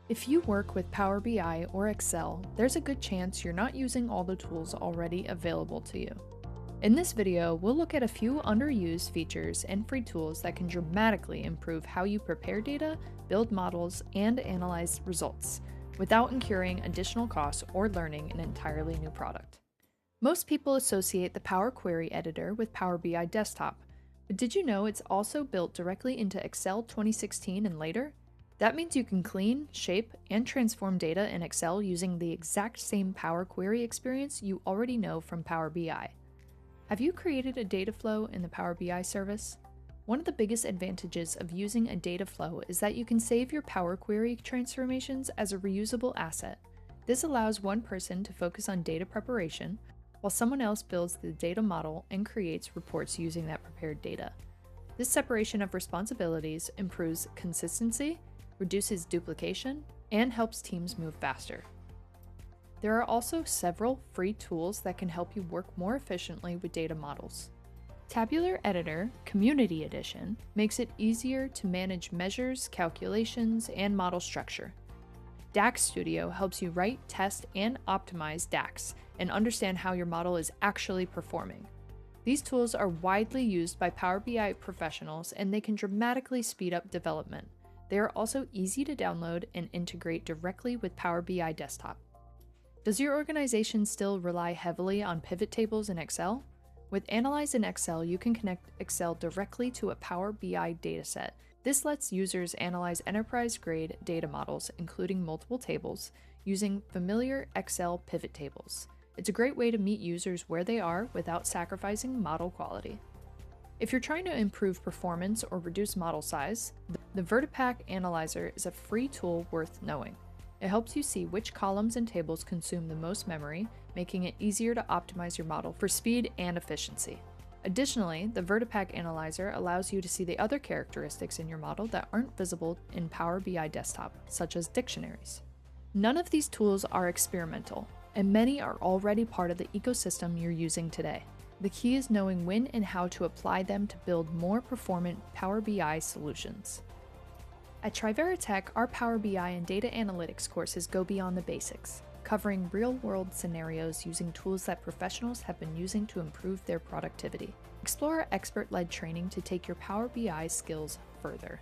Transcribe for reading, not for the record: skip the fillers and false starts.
If you work with Power BI or Excel, there's a good chance you're not using all the tools already available to you. In this video, we'll look at a few underused features and free tools that can dramatically improve how you prepare data, build models, and analyze results, without incurring additional costs or learning an entirely new product. Most people associate the Power Query Editor with Power BI Desktop, but did you know it's also built directly into Excel 2016 and later? That means you can clean, shape, and transform data in Excel using the exact same Power Query experience you already know from Power BI. Have you created a data flow in the Power BI service? One of the biggest advantages of using a data flow is that you can save your Power Query transformations as a reusable asset. This allows one person to focus on data preparation, while someone else builds the data model and creates reports using that prepared data. This separation of responsibilities improves consistency, reduces duplication, and helps teams move faster. There are also several free tools that can help you work more efficiently with data models. Tabular Editor, Community Edition, makes it easier to manage measures, calculations, and model structure. DAX Studio helps you write, test, and optimize DAX and understand how your model is actually performing. These tools are widely used by Power BI professionals and they can dramatically speed up development. They are also easy to download and integrate directly with Power BI Desktop. Does your organization still rely heavily on pivot tables in Excel? With Analyze in Excel, you can connect Excel directly to a Power BI dataset. This lets users analyze enterprise-grade data models, including multiple tables, using familiar Excel pivot tables. It's a great way to meet users where they are without sacrificing model quality. If you're trying to improve performance or reduce model size, the VertiPaq Analyzer is a free tool worth knowing. It helps you see which columns and tables consume the most memory, making it easier to optimize your model for speed and efficiency. Additionally, the VertiPaq Analyzer allows you to see the other characteristics in your model that aren't visible in Power BI Desktop, such as dictionaries. None of these tools are experimental, and many are already part of the ecosystem you're using today. The key is knowing when and how to apply them to build more performant Power BI solutions. At Trivera Tech, our Power BI and data analytics courses go beyond the basics, covering real-world scenarios using tools that professionals have been using to improve their productivity. Explore our expert-led training to take your Power BI skills further.